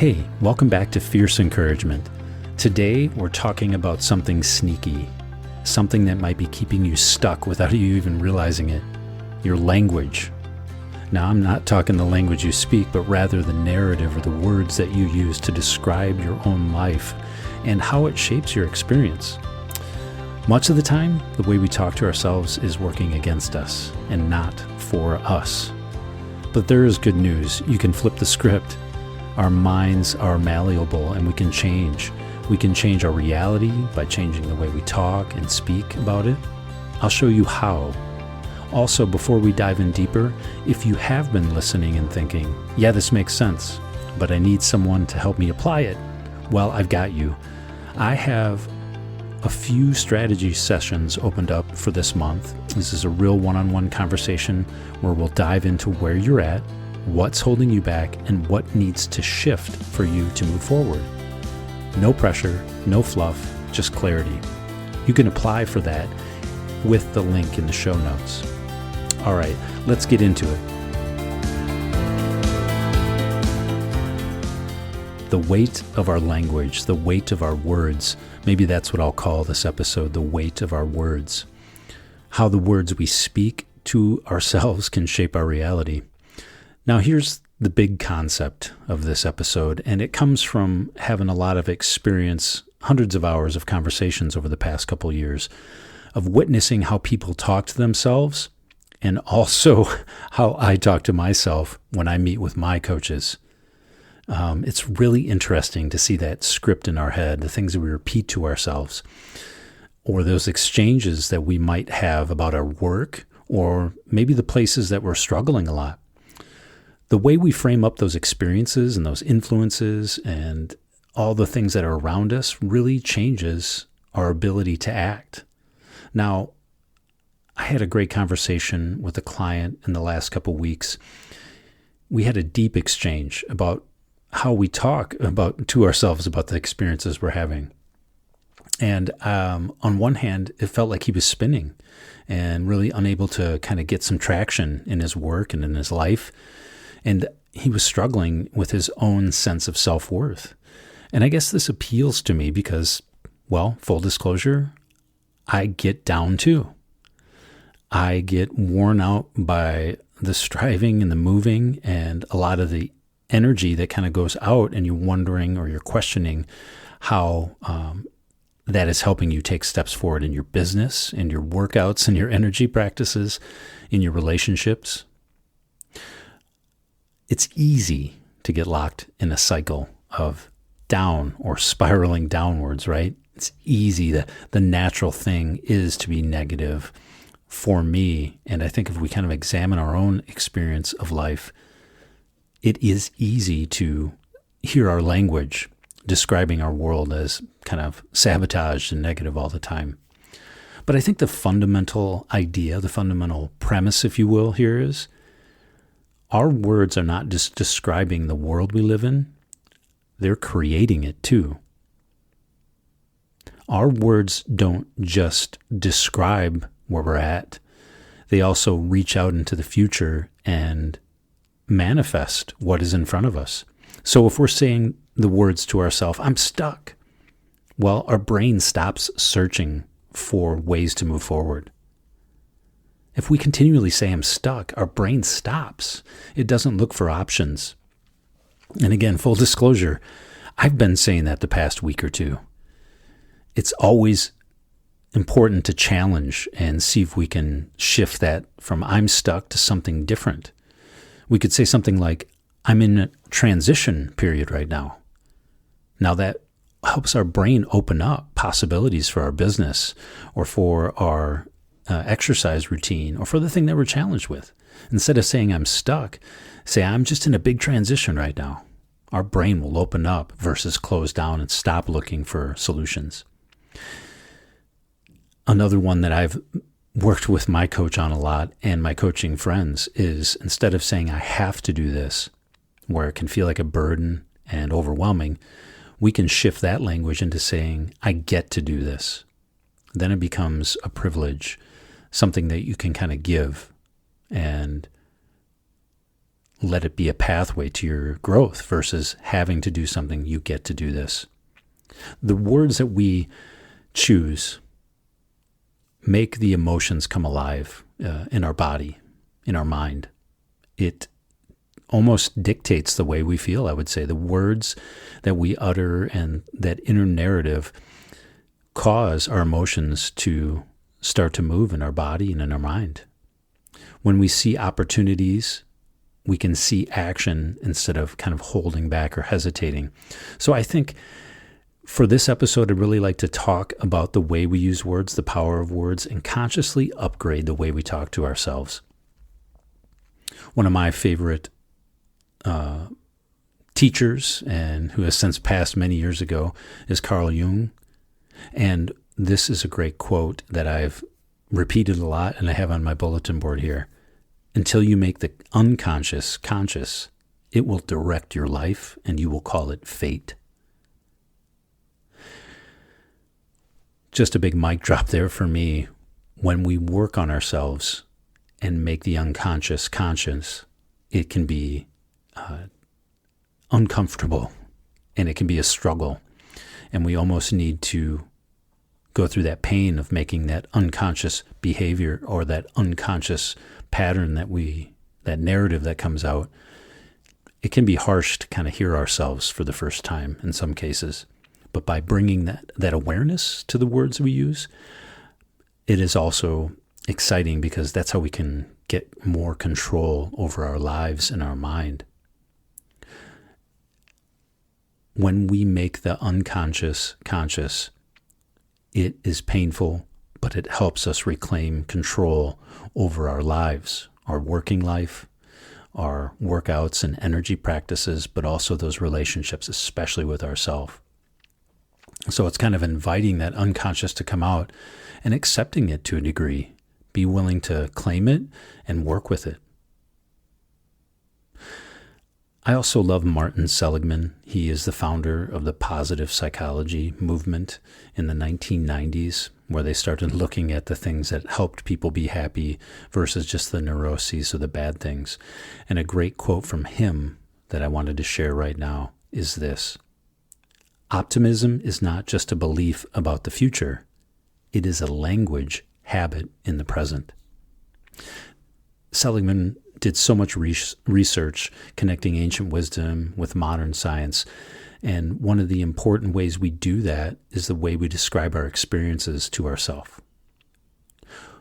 Hey, welcome back to Fierce Encouragement. Today, we're talking about something sneaky, something that might be keeping you stuck without you even realizing it, your language. Now, I'm not talking the language you speak, but rather the narrative or the words that you use to describe your own life and how it shapes your experience. Much of the time, the way we talk to ourselves is working against us and not for us. But there is good news. You can flip the script. Our minds are malleable and we can change. We can change our reality by changing the way we talk and speak about it. I'll show you how. Also, before we dive in deeper, if you have been listening and thinking, yeah, this makes sense, but I need someone to help me apply it, well, I've got you. I have a few strategy sessions opened up for this month. This is a real one-on-one conversation where we'll dive into where you're at, what's holding you back, and what needs to shift for you to move forward. No pressure, no fluff, just clarity. You can apply for that with the link in the show notes. All right, let's get into it. The weight of our language, the weight of our words, maybe that's what I'll call this episode, the weight of our words. How the words we speak to ourselves can shape our reality. Now, here's the big concept of this episode, and it comes from having a lot of experience, hundreds of hours of conversations over the past couple years, of witnessing how people talk to themselves and also how I talk to myself when I meet with my coaches. It's really interesting to see that script in our head, the things that we repeat to ourselves, or those exchanges that we might have about our work, or maybe the places that we're struggling a lot. The way we frame up those experiences and those influences and all the things that are around us really changes our ability to act. Now, I had a great conversation with a client in the last couple weeks. We had a deep exchange about how we talk about to ourselves about the experiences we're having. And on one hand, it felt like he was spinning and really unable to kind of get some traction in his work and in his life. And he was struggling with his own sense of self-worth. And I guess this appeals to me because, well, full disclosure, I get down too. I get worn out by the striving and the moving and a lot of the energy that kind of goes out, and you're wondering or you're questioning how that is helping you take steps forward in your business, in your workouts, in your energy practices, in your relationships. It's easy to get locked in a cycle of down or spiraling downwards, right? It's easy. The natural thing is to be negative for me. And I think if we kind of examine our own experience of life, it is easy to hear our language describing our world as kind of sabotaged and negative all the time. But I think the fundamental idea, the fundamental premise, if you will, here is our words are not just describing the world we live in, they're creating it too. Our words don't just describe where we're at, they also reach out into the future and manifest what is in front of us. So if we're saying the words to ourselves, I'm stuck, well, our brain stops searching for ways to move forward. If we continually say I'm stuck, our brain stops. It doesn't look for options. And again, full disclosure, I've been saying that the past week or two. It's always important to challenge and see if we can shift that from I'm stuck to something different. We could say something like, I'm in a transition period right now. Now that helps our brain open up possibilities for our business or for our exercise routine or for the thing that we're challenged with. Instead of saying I'm stuck, say I'm just in a big transition right now. Our brain will open up versus close down and stop looking for solutions. Another one that I've worked with my coach on a lot and my coaching friends is instead of saying I have to do this, where it can feel like a burden and overwhelming, we can shift that language into saying I get to do this. Then it becomes a privilege, something that you can kind of give and let it be a pathway to your growth versus having to do something. You get to do this. The words that we choose make the emotions come alive in our body, in our mind. It almost dictates the way we feel, I would say. The words that we utter and that inner narrative cause our emotions to start to move in our body and in our mind. When we see opportunities, we can see action instead of kind of holding back or hesitating. So I think for this episode, I'd really like to talk about the way we use words, the power of words, and consciously upgrade the way we talk to ourselves. One of my favorite teachers, and who has since passed many years ago, is Carl Jung. And this is a great quote that I've repeated a lot and I have on my bulletin board here. Until you make the unconscious conscious, it will direct your life and you will call it fate. Just a big mic drop there for me. When we work on ourselves and make the unconscious conscious, it can be uncomfortable and it can be a struggle. And we almost need to go through that pain of making that unconscious behavior or that unconscious pattern that narrative that comes out. It can be harsh to kind of hear ourselves for the first time in some cases. But by bringing that awareness to the words we use, it is also exciting because that's how we can get more control over our lives and our mind. When we make the unconscious conscious, it is painful, but it helps us reclaim control over our lives, our working life, our workouts and energy practices, but also those relationships, especially with ourselves. So it's kind of inviting that unconscious to come out and accepting it to a degree. Be willing to claim it and work with it. I also love Martin Seligman. He is the founder of the positive psychology movement in the 1990s, where they started looking at the things that helped people be happy versus just the neuroses or the bad things. And a great quote from him that I wanted to share right now is this: optimism is not just a belief about the future. It is a language habit in the present. Seligman did so much research connecting ancient wisdom with modern science. And one of the important ways we do that is the way we describe our experiences to ourselves.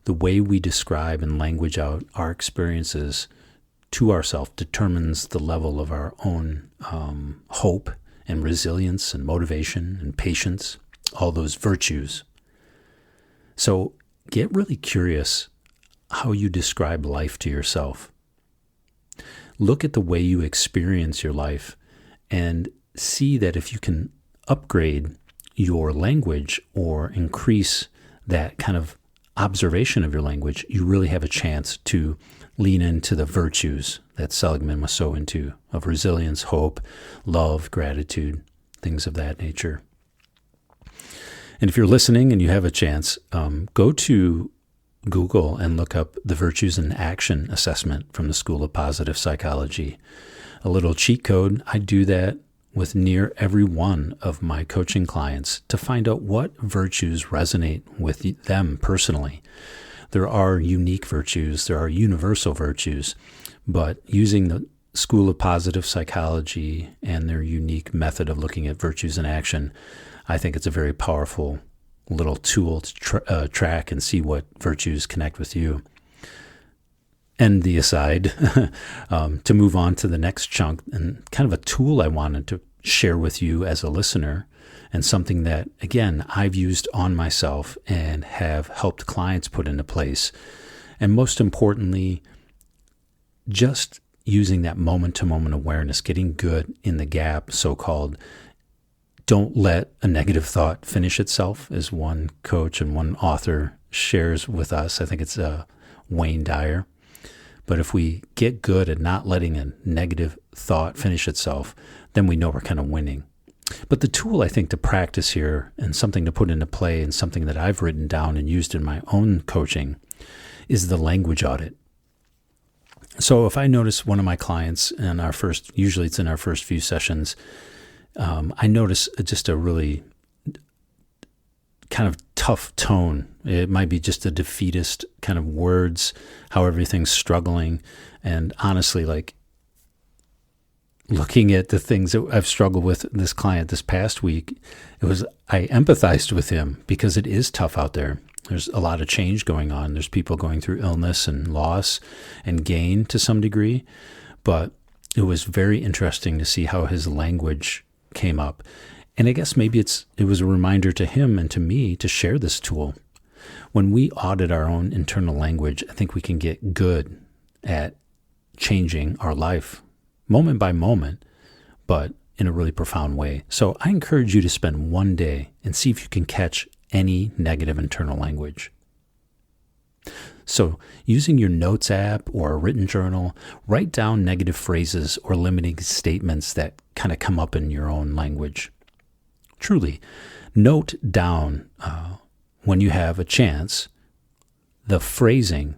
The way we describe and language out our experiences to ourselves determines the level of our own hope and resilience and motivation and patience, all those virtues. So get really curious how you describe life to yourself. Look at the way you experience your life and see that if you can upgrade your language or increase that kind of observation of your language, you really have a chance to lean into the virtues that Seligman was so into, of resilience, hope, love, gratitude, things of that nature. And if you're listening and you have a chance, go to Google and look up the Virtues in Action assessment from the School of Positive Psychology. A little cheat code. I do that with near every one of my coaching clients to find out what virtues resonate with them personally. There are unique virtues, there are universal virtues, but using the School of Positive Psychology and their unique method of looking at virtues in action, I think it's a very powerful little tool to track and see what virtues connect with you. And the aside, to move on to the next chunk, and kind of a tool I wanted to share with you as a listener, and something that, again, I've used on myself and have helped clients put into place. And most importantly, just using that moment-to-moment awareness, getting good in the gap, so-called. Don't let a negative thought finish itself, as one coach and one author shares with us. I think it's Wayne Dyer. But if we get good at not letting a negative thought finish itself, then we know we're kind of winning. But the tool, I think, to practice here and something to put into play and something that I've written down and used in my own coaching is the language audit. So if I notice one of my clients in usually it's in our first few sessions, I notice just a really kind of tough tone. It might be just a defeatist kind of words, how everything's struggling. And honestly, like looking at the things that I've struggled with this client this past week, I empathized with him because it is tough out there. There's a lot of change going on. There's people going through illness and loss and gain to some degree. But it was very interesting to see how his language came up. And I guess maybe it was a reminder to him and to me to share this tool. When we audit our own internal language, I think we can get good at changing our life moment by moment, but in a really profound way. So I encourage you to spend one day and see if you can catch any negative internal language. So using your notes app or a written journal, write down negative phrases or limiting statements that kind of come up in your own language. Truly, note down when you have a chance the phrasing,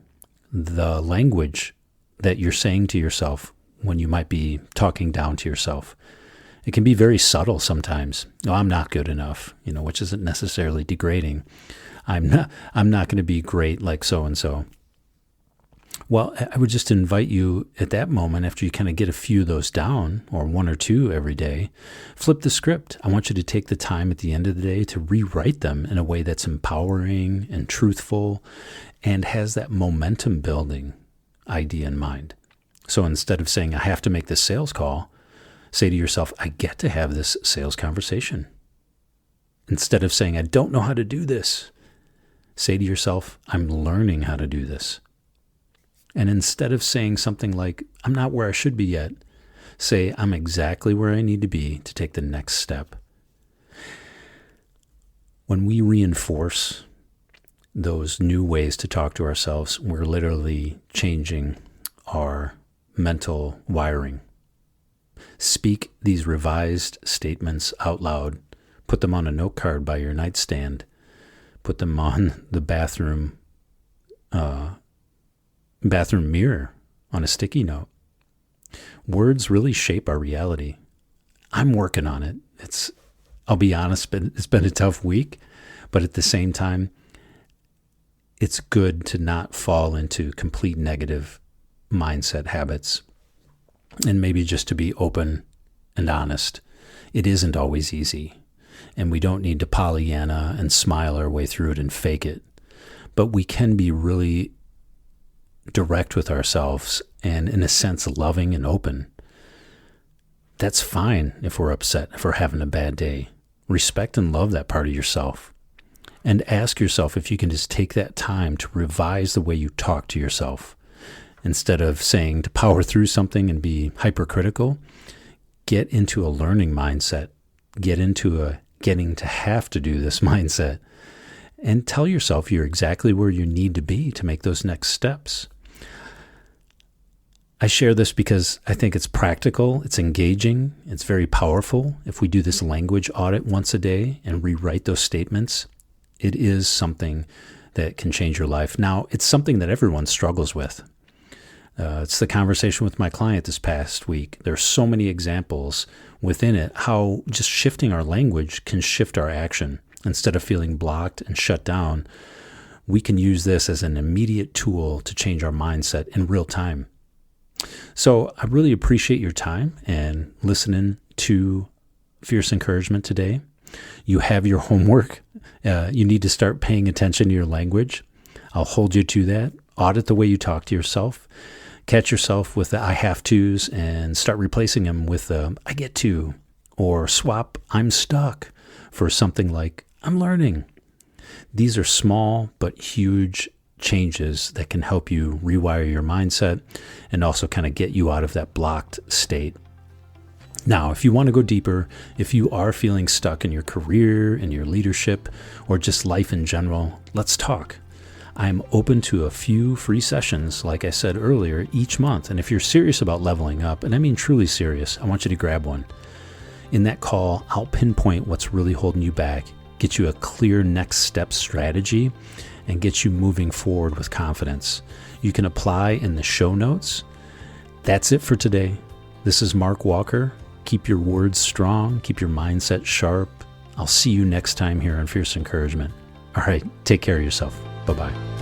the language that you're saying to yourself when you might be talking down to yourself. It can be very subtle sometimes. Oh, I'm not good enough, which isn't necessarily degrading. I'm not going to be great like so-and-so. Well, I would just invite you at that moment, after you kind of get a few of those down, or one or two every day, flip the script. I want you to take the time at the end of the day to rewrite them in a way that's empowering and truthful and has that momentum building idea in mind. So instead of saying, I have to make this sales call, say to yourself, I get to have this sales conversation. Instead of saying, I don't know how to do this, say to yourself, I'm learning how to do this. And instead of saying something like, I'm not where I should be yet, say, I'm exactly where I need to be to take the next step. When we reinforce those new ways to talk to ourselves, we're literally changing our mental wiring. Speak these revised statements out loud. Put them on a note card by your nightstand. Put them on the bathroom mirror on a sticky note. Words really shape our reality. I'm working on it. I'll be honest, but it's been a tough week, but at the same time, it's good to not fall into complete negative mindset habits and maybe just to be open and honest. It isn't always easy, and we don't need to Pollyanna and smile our way through it and fake it, but we can be really direct with ourselves and, in a sense, loving and open. That's fine if we're upset, if we're having a bad day. Respect and love that part of yourself. And ask yourself if you can just take that time to revise the way you talk to yourself. Instead of saying to power through something and be hypercritical, get into a learning mindset. Get into a getting to have to do this mindset. And tell yourself you're exactly where you need to be to make those next steps. I share this because I think it's practical, it's engaging, it's very powerful. If we do this language audit once a day and rewrite those statements, it is something that can change your life. Now, it's something that everyone struggles with. It's the conversation with my client this past week. There are so many examples within it, how just shifting our language can shift our action. Instead of feeling blocked and shut down, we can use this as an immediate tool to change our mindset in real time. So I really appreciate your time and listening to Fierce Encouragement today. You have your homework. You need to start paying attention to your language. I'll hold you to that. Audit the way you talk to yourself. Catch yourself with the I have to's and start replacing them with the I get to, or swap I'm stuck for something like I'm learning. These are small but huge changes that can help you rewire your mindset and also kind of get you out of that blocked state. Now, if you want to go deeper, if you are feeling stuck in your career, in your leadership, or just life in general, let's talk. I'm open to a few free sessions, like I said earlier, each month. And if you're serious about leveling up, and I mean truly serious, I want you to grab one. In that call, I'll pinpoint what's really holding you back, get you a clear next step strategy, and get you moving forward with confidence. You can apply in the show notes. That's it for today. This is Mark Walker. Keep your words strong. Keep your mindset sharp. I'll see you next time here on Fierce Encouragement. All right, take care of yourself. Bye-bye.